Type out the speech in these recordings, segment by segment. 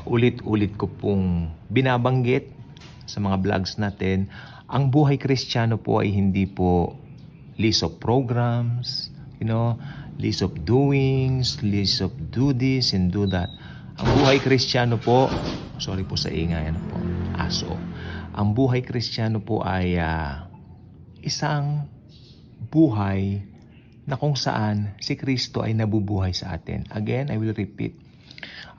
ulit-ulit ko pong binabanggit sa mga vlogs natin, ang buhay Kristiyano po ay hindi po list of programs, list of doings, list of do this and do that. Ang buhay Kristiyano po, sorry po sa ingay, aso. Ang buhay Kristiyano po ay isang buhay na kung saan si Kristo ay nabubuhay sa atin. Again, I will repeat.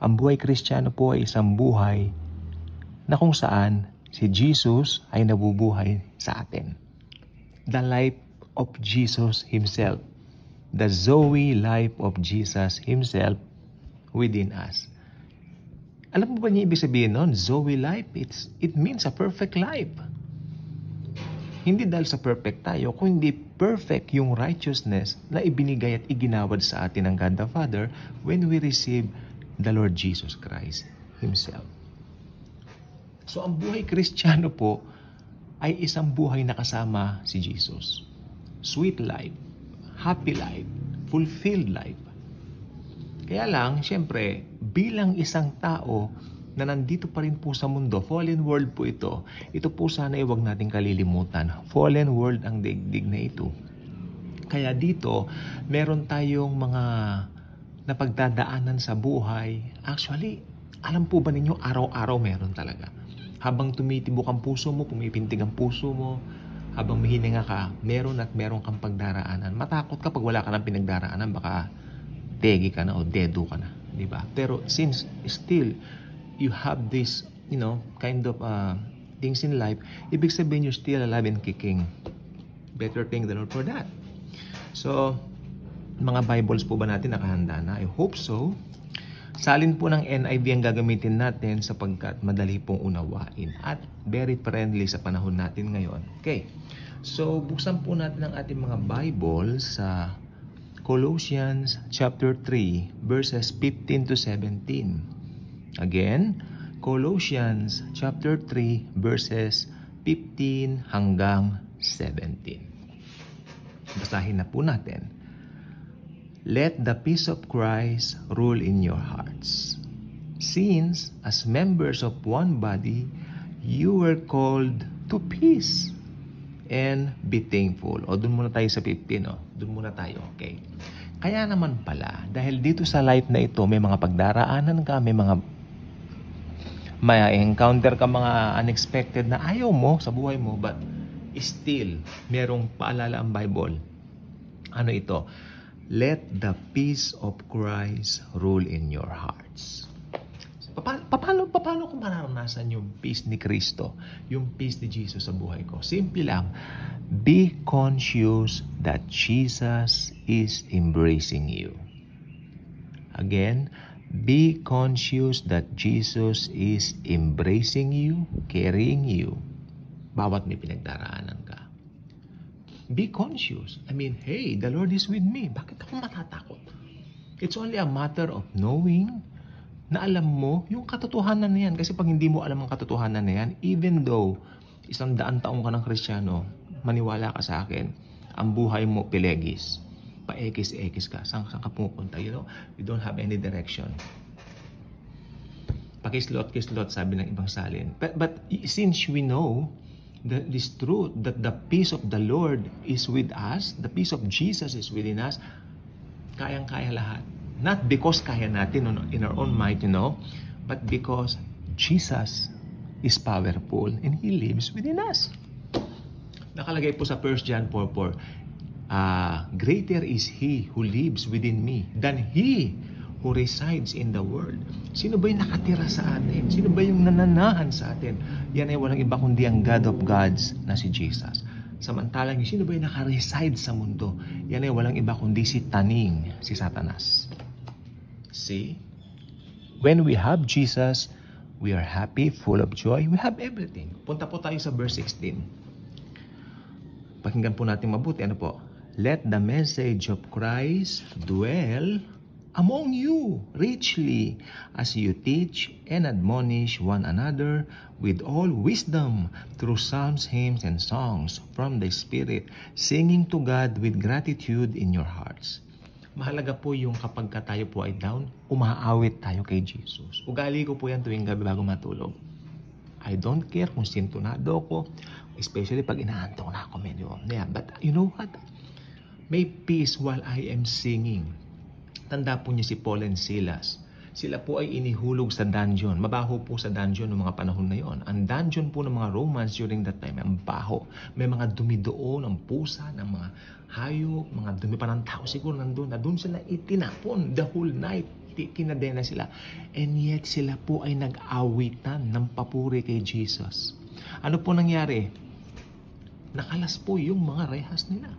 Ang buhay Kristiyano po ay isang buhay na kung saan si Jesus ay nabubuhay sa atin. The life of Jesus Himself. The Zoe life of Jesus Himself within us. Alam mo ba niya ibig sabihin nun? Zoe life, it means a perfect life. Hindi dahil sa perfect tayo, kundi perfect yung righteousness na ibinigay at iginawad sa atin ng God the Father when we receive the Lord Jesus Christ Himself. So ang buhay Kristiyano po ay isang buhay na kasama si Jesus. Sweet life, happy life, fulfilled life. Kaya lang, syempre, bilang isang tao na nandito pa rin po sa mundo, fallen world po ito. Ito po sana ay huwag nating kalilimutan. Fallen world ang daigdig na ito. Kaya dito, meron tayong mga napagdadaanan sa buhay. Actually, alam po ba ninyo, araw-araw meron talaga. Habang tumitibok ang puso mo, pumipintig ang puso mo, habang mahininga ka, meron kang pagdaraanan. Matakot ka pag wala ka ng pinagdaraanan, baka tegi ka na o dedo ka na. Diba? Pero since still, you have this, kind of things in life, ibig sabihin you're still alive and kicking. Better thank the Lord for that. So, mga Bibles po ba natin nakahanda na? I hope so. Salin po ng NIV ang gagamitin natin sapagkat madali pong unawain at very friendly sa panahon natin ngayon. Okay. So, buksan po natin ang ating mga Bibles sa Colossians chapter 3, verses 15 to 17. Again, Colossians chapter 3 verses 15 hanggang 17. Basahin na po natin. Let the peace of Christ rule in your hearts. Since, as members of one body, you were called to peace and be thankful. O, dun muna tayo sa 15. Dun muna tayo, okay? Kaya naman pala, dahil dito sa life na ito, may mga pagdaraanan ka, may encounter ka mga unexpected na ayaw mo sa buhay mo, but still, merong paalala ang Bible. Ano ito? Let the peace of Christ rule in your hearts. Paano ko mararanasan yung peace ni Kristo, yung peace ni Jesus sa buhay ko? Simple lang, be conscious that Jesus is embracing you. Again, be conscious that Jesus is embracing you, carrying you, bawat may pinagdaraanan ka. Be conscious. Hey, the Lord is with me. Bakit ako matatakot? It's only a matter of knowing na alam mo yung katotohanan na yan. Kasi pag hindi mo alam ang katotohanan na yan, even though 100 taong ka ng Kristiyano, maniwala ka sa akin, ang buhay mo pilegis. Pa-ekis-ekis ka. Saan ka pupunta? You don't have any direction. Pakislot-kislot, sabi ng ibang salin. But since we know this truth, that the peace of the Lord is with us, the peace of Jesus is within us, kayang-kaya lahat. Not because kaya natin in our own might, but because Jesus is powerful and He lives within us. Nakalagay po sa 1 John 4:4, greater is He who lives within me than He who resides in the world. Sino ba yung nakatira sa atin? Sino ba yung nananahan sa atin? Yan ay walang iba kundi ang God of gods na si Jesus. Samantalang sino ba yung nakareside sa mundo? Yan ay walang iba kundi si Taning, si Satanas. See? When we have Jesus, we are happy, full of joy. We have everything. Punta po tayo sa verse 16. Pakinggan po natin mabuti. Ano po? Let the message of Christ dwell among you richly as you teach and admonish one another with all wisdom through psalms, hymns, and songs from the Spirit, singing to God with gratitude in your hearts. Mahalaga po yung kapag tayo po ay down, umaawit tayo kay Jesus. Ugali ko po yan tuwing gabi bago matulog. I don't care kung sintonado ako, especially pag inaantok na ako medyo. Yeah, but you know what? May peace while I am singing. Tanda po niyo si Paul and Silas. Sila po ay inihulog sa dungeon. Mabaho po sa dungeon noong mga panahon na yon. Ang dungeon po ng mga Romans during that time, ang baho. May mga dumi doon, ng pusa, ng mga hayop, mga dumi pa ng tao siguro nandun. Na doon sila itinapon the whole night. Kinadena sila. And yet sila po ay nag-awitan ng papuri kay Jesus. Ano po nangyari? Nakalas po yung mga rehas nila.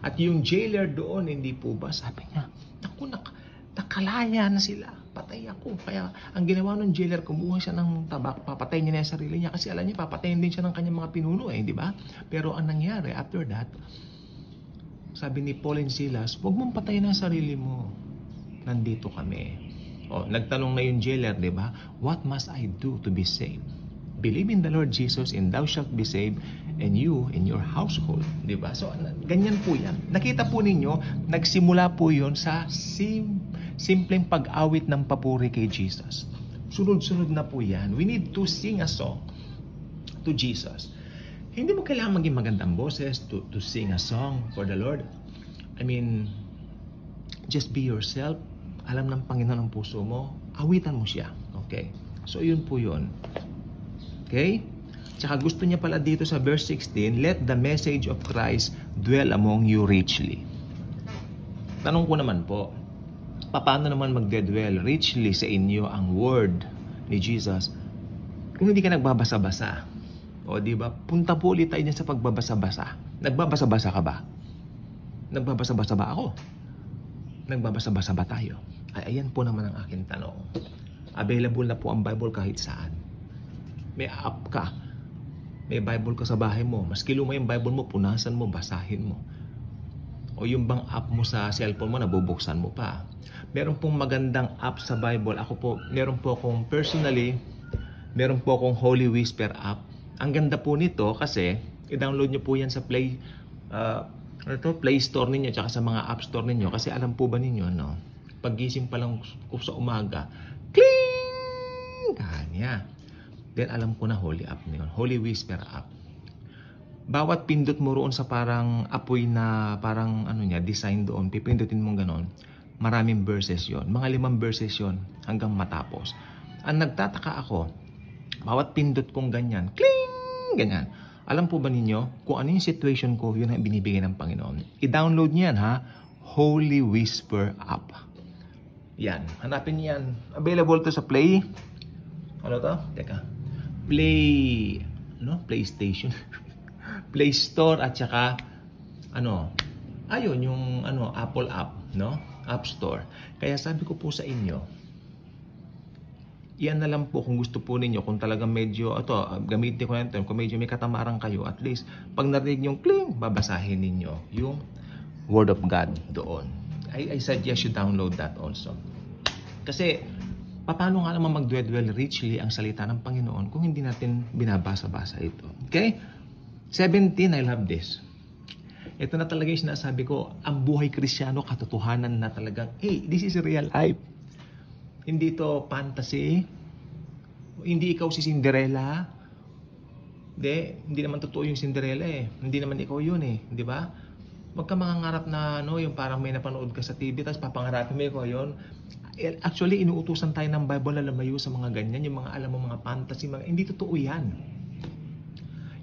At yung jailer doon, hindi po ba? Sabi niya, naku, nakalaya na sila. Patay ako. Kaya ang ginawa ng jailer, kumuha siya ng tabak, papatay niya na yung sarili niya. Kasi alam niya, papatayin din siya ng kanyang mga pinuno di ba? Pero ang nangyari, after that, sabi ni Paul and Silas, huwag mong patayin ang sarili mo. Nandito kami. Nagtanong na yung jailer, di ba? What must I do to be saved? Believe in the Lord Jesus and thou shalt be saved, and you and your household. Di ba? So, ganyan po yan. Nakita po ninyo, nagsimula po yon sa simpleng pag-awit ng papuri kay Jesus. Sunod-sunod na po yan. We need to sing a song to Jesus. Hindi mo kailangan maging magandang boses to sing a song for the Lord. I mean, just be yourself. Alam ng Panginoon ang puso mo. Awitan mo siya. Okay? So, yun po yun. Okay? Tsaka gusto niya pala dito sa verse 16, let the message of Christ dwell among you richly. Tanong ko naman po, paano naman magdedwell richly sa inyo ang word ni Jesus kung hindi ka nagbabasa-basa? Di ba? Punta po ulit tayo dyan sa pagbabasa-basa. Nagbabasa-basa ka ba? Nagbabasa-basa ba ako? Nagbabasa-basa ba tayo? Ayan po naman ang aking tanong. Available na po ang Bible kahit saan. May app ka. May Bible ka sa bahay mo. Maski luma yung Bible mo, punasan mo, basahin mo. O yung bang app mo sa cellphone mo, nabubuksan mo pa. Meron pong magandang app sa Bible. Ako po, meron po akong Holy Whisper app. Ang ganda po nito kasi, i-download nyo po yan sa Play Store ninyo tsaka sa mga App Store ninyo. Kasi alam po ba ninyo, no? Paggising pa lang ko sa umaga, kling! Kanya. Then alam ko na Holy App na yun. Holy Whisper app. Bawat pindot mo roon sa parang apoy na parang design doon, pipindutin mo ganon. Maraming verses yon. Mga 5 verses yon hanggang matapos. Ang nagtataka ako, bawat pindot kong ganyan, kling! Ganyan. Alam po ba ninyo, kung ano yung situation ko, yun ang binibigay ng Panginoon. I-download niyan Holy Whisper app. Yan. Hanapin niyan. Available to sa Play. Ano to? Teka. PlayStation. Play Store at saka yung Apple app, no? App Store. Kaya sabi ko po sa inyo, yan na lang po kung gusto po ninyo, kung talagang medyo gamitin ko na ito, kung medyo may katamaran kayo, at least pag narinig yung kling, babasahin ninyo yung Word of God doon. I suggest you download that also. Kasi paano nga naman mag-dwell richly ang salita ng Panginoon kung hindi natin binabasa-basa ito? Okay? 17, I love this. Ito na talaga yung sinasabi ko, ang buhay Kristiyano, katotohanan na talagang, hey, this is real life. Hindi to fantasy. Hindi ikaw si Cinderella. Hindi naman totoo yung Cinderella eh. Hindi naman ikaw yun eh. Di ba? Huwag ka mangangarap na yung parang may napanood ka sa TV tapos papangarapin mo ikaw yun. Actually, inuutusan tayo ng Bible na lumayo sa mga ganyan. Yung mga alam mo, mga fantasy. Hindi totoo yan.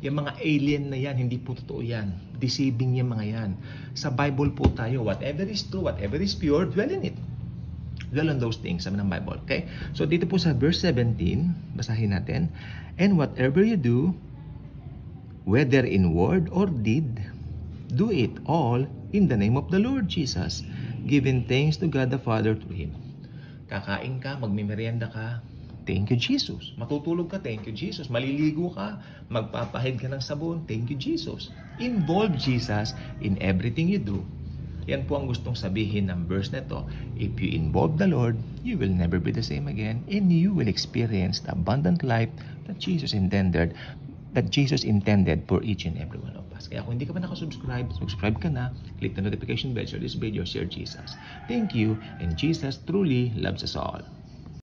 Yung mga alien na yan, hindi po totoo yan. Deceiving yung mga yan. Sa Bible po tayo, whatever is true, whatever is pure, dwell in it. Dwell on those things, sabi ng Bible. Okay? So, dito po sa verse 17, basahin natin. And whatever you do, whether in word or deed, do it all in the name of the Lord Jesus, giving thanks to God the Father through Him. Kakain ka, magmimerienda ka, thank you Jesus. Matutulog ka, thank you Jesus. Maliligo ka, magpapahid ka ng sabon, thank you Jesus. Involve Jesus in everything you do. Yan po ang gustong sabihin ng verse na to. If you involve the Lord, you will never be the same again, and you will experience the abundant life that Jesus intended for each and every one of us. us. Kaya kung hindi ka pa nakasubscribe, subscribe ka na, click the notification bell, share this video, share Jesus. Thank you, and Jesus truly loves us all.